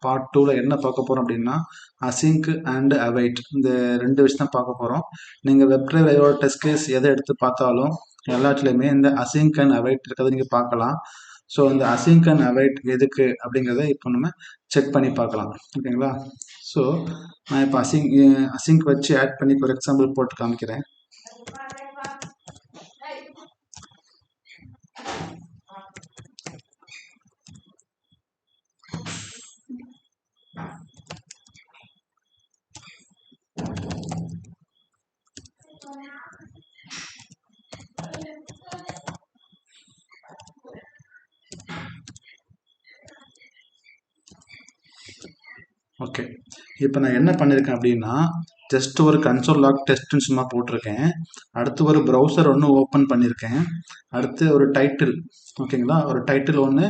Part 2ல் என்ன பார்க்க போகிறோம் அப்படின்னா அசிங்க் அண்ட் அவைட் இந்த ரெண்டு விஷயம் தான் பார்க்க போகிறோம். நீங்கள் web drive IO test case எதை எடுத்து பார்த்தாலும் எல்லாத்துலேயுமே இந்த அசிங்க் அண்ட் அவைட் இருக்கிறத நீங்கள் பார்க்கலாம். ஸோ இந்த அசிங்க் அண்ட் அவைட் எதுக்கு அப்படிங்கிறத இப்போ நம்ம செக் பண்ணி பார்க்கலாம். ஓகேங்களா? ஸோ நான் இப்போ அசிங்க் வச்சு ஆட் பண்ணி ஒரு எக்ஸாம்பிள் போட்டு காமிக்கிறேன். ஓகே, இப்போ நான் என்ன பண்ணியிருக்கேன் அப்படின்னா ஜஸ்ட் ஒரு கன்சோல் லாக் டெஸ்ட்னு சும்மா போட்டிருக்கேன். அடுத்து ஒரு ப்ரௌசர் ஒன்று ஓப்பன் பண்ணியிருக்கேன். அடுத்து ஒரு டைட்டில், ஓகேங்களா, ஒரு டைட்டில் ஒன்று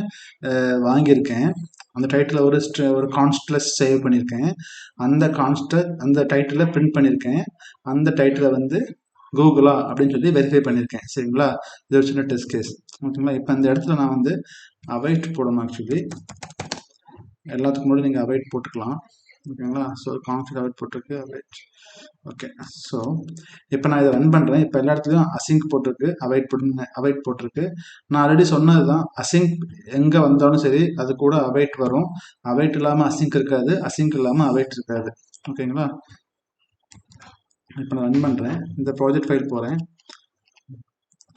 வாங்கியிருக்கேன். அந்த டைட்டில் ஒரு கான்ஸ்டில் சேவ் பண்ணியிருக்கேன். அந்த டைட்டிலை பிரிண்ட் பண்ணியிருக்கேன். அந்த டைட்டிலை வந்து கூகுளா அப்படின்னு சொல்லி வெரிஃபை பண்ணியிருக்கேன். சரிங்களா? இது ஒரு சின்ன டெஸ்ட் கேஸ். ஓகேங்களா? இப்போ இந்த இடத்துல நான் வந்து அவைட் போடணும். ஆக்சுவலி எல்லாத்துக்கும் முன்னாடி நீங்கள் அவைட் போட்டுக்கலாம். ஓகேங்களா? ஸோ கான்ஃபிக் அவைட் போட்டிருக்கு, அவைட். ஓகே, ஸோ இப்போ நான் இதை ரன் பண்ணுறேன். இப்போ எல்லா இடத்துலையும் அசிங்க் போட்டிருக்கு, அவைட் போட்டிருக்கு. நான் ஆல்ரெடி சொன்னது தான், அசிங்க் எங்கே வந்தாலும் சரி அது கூட அவைட் வரும். அவைட் இல்லாமல் அசிங்க் இருக்காது, அசிங்க் இல்லாமல் அவைட் இருக்காது. ஓகேங்களா? இப்போ நான் ரன் பண்ணுறேன். இந்த ப்ராஜெக்ட் ஃபைல் போகிறேன்.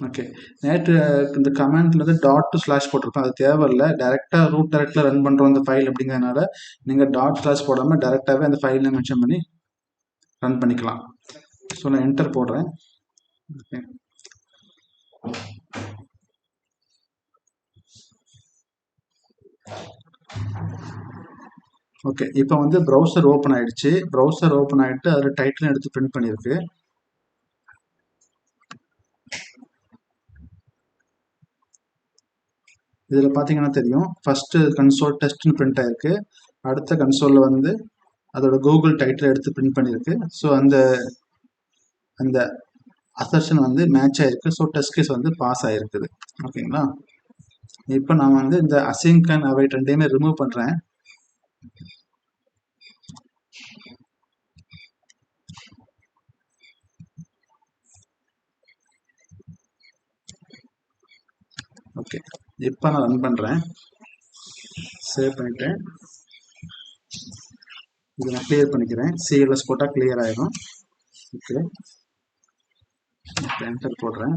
ஓகே, நேற்று இந்த கமெண்ட்ல வந்து .// போட்டிருப்பேன். அது தேவையில்லை. டேரெக்டாக ரூட் டைரக்டில் ரன் பண்ணுறோம் இந்த ஃபைல் அப்படிங்கிறதுனால நீங்கள் ./ போடாமல் டேரெக்டாகவே அந்த ஃபைலில் மென்ஷன் பண்ணி ரன் பண்ணிக்கலாம். ஸோ நான் என்டர் போடுறேன். ஓகே, ஓகே, இப்போ வந்து ப்ரௌசர் ஓப்பன் ஆயிடுச்சு. ப்ரௌசர் ஓப்பன் ஆகிட்டு அதில் டைட்டில் எடுத்து பிரிண்ட் பண்ணியிருக்கு. இதில் பார்த்தீங்கன்னா தெரியும், ஃபஸ்ட்டு கன்சோல் டெஸ்ட்னு பிரிண்ட் ஆயிருக்கு. அடுத்த கன்சோலில் வந்து அதோட கூகுள் டைட்டில் எடுத்து பிரிண்ட் பண்ணியிருக்கு. ஸோ அந்த அசர்ஷன் வந்து மேட்ச் ஆயிருக்கு. ஸோ டெஸ்ட் கேஸ் வந்து பாஸ் ஆயிருக்குது. ஓகேங்களா? இப்போ நான் வந்து இந்த அசிங்க் அண்ட் அவைட் ரெண்டையுமே ரிமூவ் பண்ணுறேன். ஓகே, இப்போ நான் ரன் பண்ணுறேன். சேவ் பண்ணிட்டேன். இதை நான் கிளியர் பண்ணிக்கிறேன். CLS போட்டால் கிளியர் ஆகிடும். ஓகே, என்டர் போடுறேன்.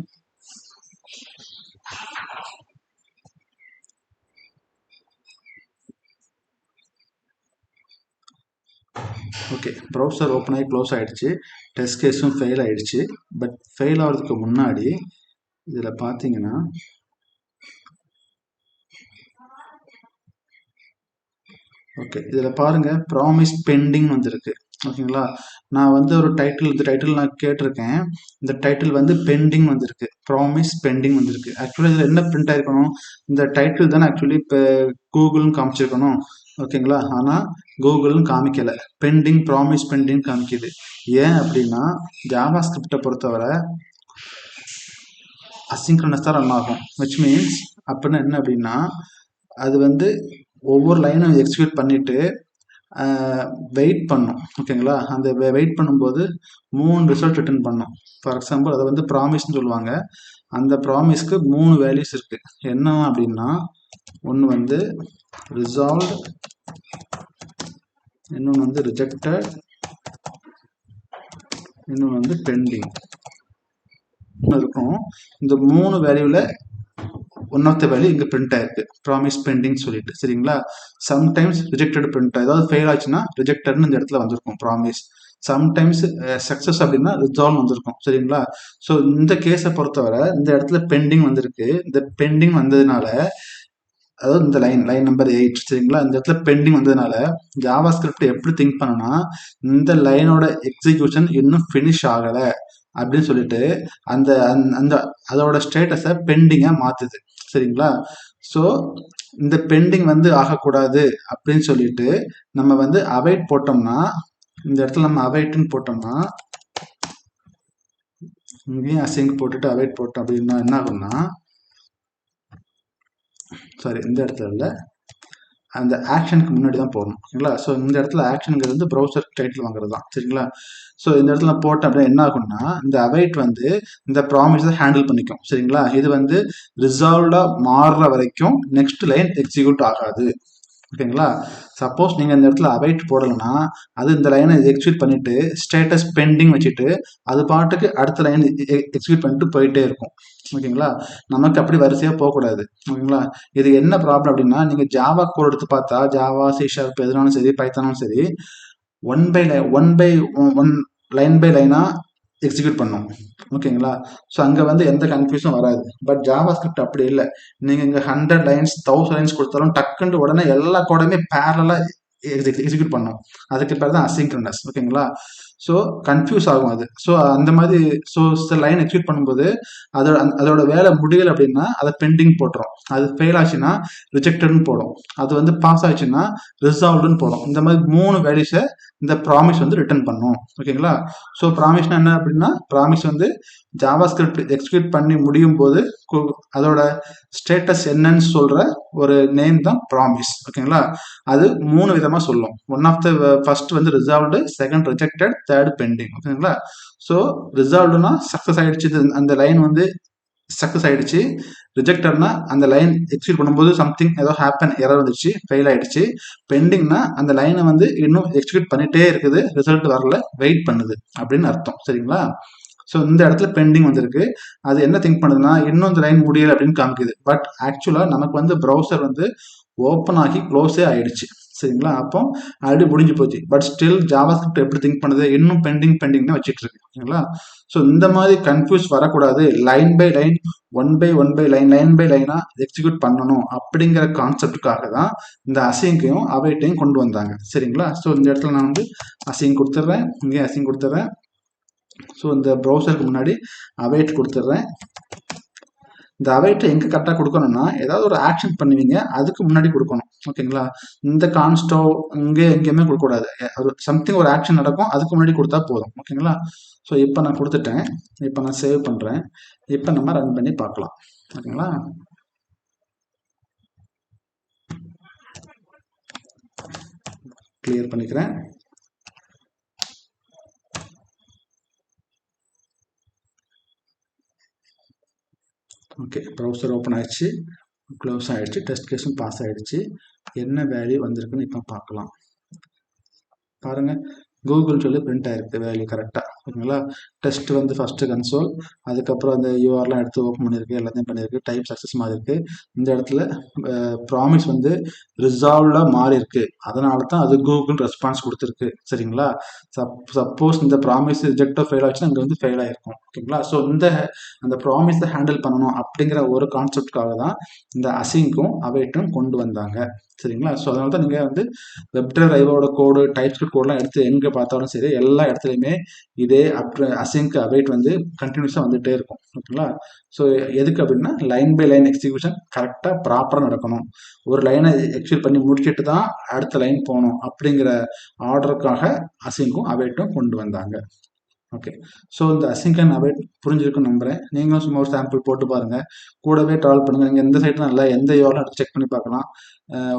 ஓகே, ப்ரௌசர் ஓப்பன் ஆகி க்ளோஸ் ஆகிடுச்சு. டெஸ்ட் கேஸும் ஃபெயில் ஆகிடுச்சு. பட் ஃபெயில் ஆகிறதுக்கு முன்னாடி இதில் பார்த்தீங்கன்னா ஓகே, இதில் பாருங்கள் ப்ராமிஸ் பெண்டிங் வந்துருக்கு. ஓகேங்களா? நான் வந்து ஒரு இந்த டைட்டில் நான் கேட்டிருக்கேன். இந்த டைட்டில் வந்து பெண்டிங் வந்திருக்கு, ப்ராமிஸ் பெண்டிங் வந்திருக்கு. ஆக்சுவலாக இதில் என்ன பிரிண்ட் ஆயிருக்கணும், இந்த டைட்டில் தானே ஆக்சுவலி இப்போ கூகுள்னு காமிச்சிருக்கணும். ஓகேங்களா? ஆனால் கூகுள்னு காமிக்கலை, பெண்டிங், ப்ராமிஸ் பெண்டிங் காமிக்குது. ஏன் அப்படின்னா ஜாவா ஸ்கிரிப்டை பொறுத்தவரை அசிங்க்ரனஸ் தான் ரன் ஆகும். விச் மீன்ஸ் அப்படின்னா என்ன அப்படின்னா அது வந்து ஒவ்வொரு லைனும் எக்ஸிக்யூட் பண்ணிவிட்டு வெயிட் பண்ணும். ஓகேங்களா? அந்த வெயிட் பண்ணும்போது 3 ரிசல்ட் ரிட்டர்ன் பண்ணும். ஃபார் எக்ஸாம்பிள் அதை வந்து ப்ராமிஸ்ன்னு சொல்லுவாங்க. அந்த ப்ராமிஸ்க்கு 3 வேல்யூஸ் இருக்குது. என்ன அப்படின்னா ஒன்று வந்து ரிசால்வ்டு, இன்னொன்று வந்து ரிஜெக்டட், இன்னொன்று வந்து பெண்டிங் இருக்கும். இந்த 3 வேல்யூவில் ஒன் ஆஃப் த வேல்யூ இங்கே பிரிண்ட் ஆயிருக்கு, ப்ராமிஸ் பெண்டிங் சொல்லிட்டு. சரிங்களா? சம்டைம்ஸ் ரிஜெக்டட் பிரிண்ட், ஏதாவது ஃபெயில் ஆச்சுன்னா ரிஜெக்டட்னு இந்த இடத்துல வந்திருக்கும் ப்ராமிஸ். சம்டைம்ஸ் சக்ஸஸ் அப்படின்னா ரிசால்வ் வந்திருக்கும். சரிங்களா? ஸோ இந்த கேஸை பொறுத்தவரை இந்த இடத்துல பெண்டிங் வந்திருக்கு. இந்த பெண்டிங் வந்ததுனால, அதாவது இந்த லைன் நம்பர் 8, சரிங்களா, இந்த இடத்துல பெண்டிங் வந்ததுனால ஜாவா ஸ்கிரிப்ட் எப்படி திங்க் பண்ணனா இந்த லைனோட எக்ஸிக்யூஷன் இன்னும் ஃபினிஷ் ஆகலை அப்படின்னு சொல்லிட்டு அந்த அந்த அதோட ஸ்டேட்டஸை பெண்டிங்காக மாற்றுது. சரிங்களா? ஸோ இந்த பெண்டிங் வந்து ஆகக்கூடாது அப்படின்னு சொல்லிட்டு நம்ம வந்து அவைட் போட்டோம்னா, இந்த இடத்துல நம்ம அவைட்னு போட்டோம்னா, இங்கேயும் அசிங்க் போட்டுட்டு அவைட் போட்டோம் அப்படின்னா என்ன ஆகும்னா, சாரி இந்த இடத்துல இல்லை, அந்த ஆக்ஷனுக்கு முன்னாடி தான் போடணும். ஓகேங்களா? ஸோ இந்த இடத்துல ஆக்ஷனுங்கிறது வந்து ப்ரௌசர் டைட்டில் வாங்குறது தான். சரிங்களா? ஸோ இந்த இடத்துல நான் போட்டேன் அப்படின்னா என்ன ஆகும்னா, இந்த அவைட் வந்து இந்த ப்ராமிஸை ஹேண்டில் பண்ணிக்கும். சரிங்களா? இது வந்து ரிசால்வ்டாக மாறுற வரைக்கும் நெக்ஸ்ட் லைன் எக்ஸிக்யூட் ஆகாது. ஓகேங்களா? சப்போஸ் நீங்கள் இந்த இடத்துல அவைட் போடலைன்னா அது இந்த லைனை எக்ஸிக்யூட் பண்ணிட்டு ஸ்டேட்டஸ் பெண்டிங் வச்சுட்டு அது பாட்டுக்கு அடுத்த லைன் எக்ஸிக்யூட் பண்ணிட்டு போயிட்டே இருக்கும். ஓகேங்களா? நமக்கு அப்படி வரிசையாக போகக்கூடாது. ஓகேங்களா? இது என்ன ப்ராப்ளம் அப்படின்னா, நீங்கள் ஜாவா கோட் எடுத்து பார்த்தா ஜாவா சி ஷார்ப் எதுனாலும் சரி பைத்தானாலும் சரி one by one line by லைனாக எக்ஸிக்யூட் பண்ணும். ஓகேங்களா? ஸோ அங்கே வந்து எந்த கன்ஃபியூஸும் வராது. பட் ஜாவா ஸ்கிரிப்ட் அப்படி இல்லை. நீங்கள் இங்கே 100 லைன்ஸ் 1000 லைன்ஸ் கொடுத்தாலும் டக்குன்னு உடனே எல்லா கோடையுமே பேரலாக எக்ஸிக்யூட் பண்ணும். அதுக்கு பேர் தான் அசிங்க்ரனஸ். ஓகேங்களா? ஸோ கன்ஃபியூஸ் ஆகும் அது. ஸோ அந்த மாதிரி சில லைன் எக்ஸிக்யூட் பண்ணும்போது அதோட வேலை முடியலை அப்படின்னா அதை பெண்டிங் போட்டுரும். அது ஃபெயில் ஆச்சுன்னா ரிஜெக்டட்னு போடும். அது வந்து பாஸ் ஆச்சுன்னா ரிசால்வ்டுன்னு போடும். இந்த மாதிரி 3 வேல்யூஸை இந்த ப்ராமிஸ் வந்து ரிட்டர்ன் பண்ணும். ஓகேங்களா? ஸோ ப்ராமிஸ்னா என்ன அப்படின்னா, ப்ராமிஸ் வந்து ஜாவா ஸ்கிரிப்ட் எக்ஸிக்யூட் பண்ணி முடியும் போது அதோட ஸ்டேட்டஸ் என்னன்னு சொல்ற ஒரு நேம் தான் ப்ராமிஸ். ஓகேங்களா? அது 3 விதமா சொல்லும். ஒன் ஆஃப் த ஃபர்ஸ்ட் வந்து resolved, second rejected, third pending. ஓகேங்களா? ஸோ ரிசால்வ்டுனா சக்ஸஸ் ஆயிடுச்சு, அந்த லைன் வந்து சக்ஸஸ் ஆயிடுச்சு. ரிஜெக்டட்னா அந்த லைன் எக்ஸிக்யூட் பண்ணும்போது சம்திங் ஏதோ ஹேப்பன், எரர் வந்துச்சு, ஃபெயில் ஆயிடுச்சு. பெண்டிங்னா அந்த லைனை வந்து இன்னும் எக்ஸிக்யூட் பண்ணிட்டே இருக்குது, ரிசல்ட் வரல, வெயிட் பண்ணுது அப்படின்னு அர்த்தம். சரிங்களா? ஸோ இந்த இடத்துல பெண்டிங் வந்திருக்கு. அது என்ன திங்க் பண்ணுதுன்னா, இன்னும் இந்த லைன் முடியலை அப்படின்னு காமிக்குது. பட் ஆக்சுவலாக நமக்கு வந்து ப்ரௌசர் வந்து ஓப்பன் ஆகி க்ளோஸே ஆயிடுச்சு. சரிங்களா? அப்போ ஆல்ரெடி முடிஞ்சு போச்சு. பட் ஸ்டில் ஜாவா ஸ்கிரிப்ட் எப்படி திங்க் பண்ணுது, இன்னும் பெண்டிங் வச்சுட்டு இருக்கு. ஓகேங்களா? ஸோ இந்த மாதிரி கன்ஃபியூஸ் வரக்கூடாது. Line by line, one by line by லைனா எக்ஸிக்யூட் பண்ணணும் அப்படிங்கிற கான்செப்டுக்காக தான் இந்த அசிங்கையும் அவைட்டையும் கொண்டு வந்தாங்க. சரிங்களா? ஸோ இந்த இடத்துல நான் வந்து அசிங் கொடுத்துட்றேன், இங்கேயும் அசிங் கொடுத்துட்றேன். ஸோ இந்த ப்ரௌசருக்கு முன்னாடி அவைட் கொடுத்துட்றேன். இந்த அவைட்டை எங்கே கரெக்டாக கொடுக்கணும்னா, ஏதாவது ஒரு ஆக்ஷன் பண்ணுவீங்க அதுக்கு முன்னாடி கொடுக்கணும். ஓகேங்களா? இந்த கான்ஸ்டோ இங்கே எங்கேயுமே கொடுக்கக்கூடாது. ஒரு சம்திங் ஒரு ஆக்ஷன் நடக்கும் அதுக்கு முன்னாடி கொடுத்தா போதும். ஓகேங்களா? ஸோ இப்போ நான் கொடுத்துட்டேன். இப்போ நான் சேவ் பண்ணுறேன். இப்போ நம்ம ரன் பண்ணி பார்க்கலாம். ஓகேங்களா? கிளியர் பண்ணிக்கிறேன். ஓகே, ப்ரௌசர் ஓப்பன் ஆயிடுச்சு, க்ளோஸ் ஆகிடுச்சு, டெஸ்ட் கேஸும் பாஸ் ஆகிடுச்சு. என்ன வேல்யூ வந்திருக்குன்னு இப்போ பார்க்கலாம். பாருங்கள், கூகுள் சொல்லி பிரிண்ட் ஆகிருக்கு வேல்யூ கரெக்டாக. ஓகேங்களா? டெஸ்ட் வந்து ஃபஸ்ட்டு கன்சோல், அதுக்கப்புறம் அந்த யூஆர்லாம் எடுத்து ஓப்பன் பண்ணியிருக்கு, எல்லாத்தையும் பண்ணியிருக்கு, டைப் சக்ஸஸ் மாதிரி இருக்குது. இந்த இடத்துல ப்ராமிஸ் வந்து ரிசால்வ்டாக மாறி இருக்கு, அதனால தான் அது கூகுள் ரெஸ்பான்ஸ் கொடுத்துருக்கு. சரிங்களா? சப்போஸ் இந்த ப்ராமிஸ் ரிஜெக்டோ ஃபெயில் ஆச்சுன்னா அங்கே வந்து ஃபெயில் ஆகிருக்கும். ஓகேங்களா? ஸோ அந்த ப்ராமிஸை ஹேண்டில் பண்ணணும் அப்படிங்கிற ஒரு கான்செப்டுக்காக தான் இந்த அசிங்கும் அவைட்டும் கொண்டு வந்தாங்க. சரிங்களா? ஸோ அதனால தான் நீங்கள் வந்து வெப்டர் ஐவோட கோடு, டைப் ஸ்கிரிப்ட் கோடெலாம் எடுத்து எங்கே பார்த்தாலும் சரி எல்லா இடத்துலையுமே இதே அசிங்க் அவைட் வந்து கண்டினியூஸாக வந்துகிட்டே இருக்கும். ஓகேங்களா? ஸோ எதுக்கு அப்படின்னா, லைன் பை லைன் எக்ஸிக்யூஷன் கரெக்டாக ப்ராப்பராக நடக்கணும். ஒரு லைனை எக்ஸிக்யூட் பண்ணி முடிச்சுட்டு தான் அடுத்த லைன் போகணும் அப்படிங்கிற ஆர்டருக்காக அசிங்கும் அவைட்டும் கொண்டு வந்தாங்க. ஓகே, ஸோ இந்த அசிங்க் அண்ட் அவைட் புரிஞ்சிருக்குன்னு நம்புகிறேன். நீங்களும் சும்மா ஒரு சாம்பிள் போட்டு பாருங்கள், கூடவே ட்ராவல் பண்ணுங்கள். நீங்கள் எந்த சைட்டும் நல்லா எந்த யோலாம் எடுத்து செக் பண்ணி பார்க்கலாம்.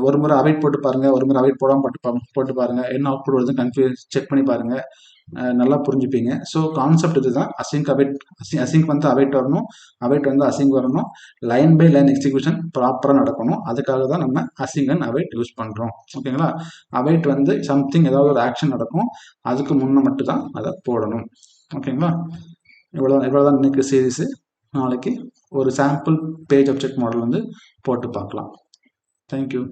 ஒரு முறை அவைட் போட்டு பாருங்கள், ஒரு முறை அவைட் போடாமல் போட்டு பாருங்கள், என்ன அவுட்புட் வருது கன்ஃபியூஸ் செக் பண்ணி பாருங்கள், நல்லா புரிஞ்சுப்பீங்க. ஸோ கான்செப்ட் இதுதான். அசிங்க் அவைட், அசிங்க் வந்து அவைட் வரணும், அவைட் வந்து அசிங்க் வரணும், லைன் பை லைன் எக்ஸிக்யூஷன் ப்ராப்பராக நடக்கணும். அதுக்காக தான் நம்ம அசிங்க் அண்ட் அவைட் யூஸ் பண்ணுறோம். ஓகேங்களா? அவைட் வந்து சம்திங் ஏதாவது ஒரு ஆக்ஷன் நடக்கும், அதுக்கு முன்னே மட்டும் தான் அதை போடணும். ஓகேங்களா? இவ்வளோதான் இன்னைக்கு சீரீஸு. நாளைக்கு ஒரு சாம்பிள் பேஜ் ஆப்ஜெக்ட் மாடல் வந்து போட்டு பார்க்கலாம். தேங்க்யூ.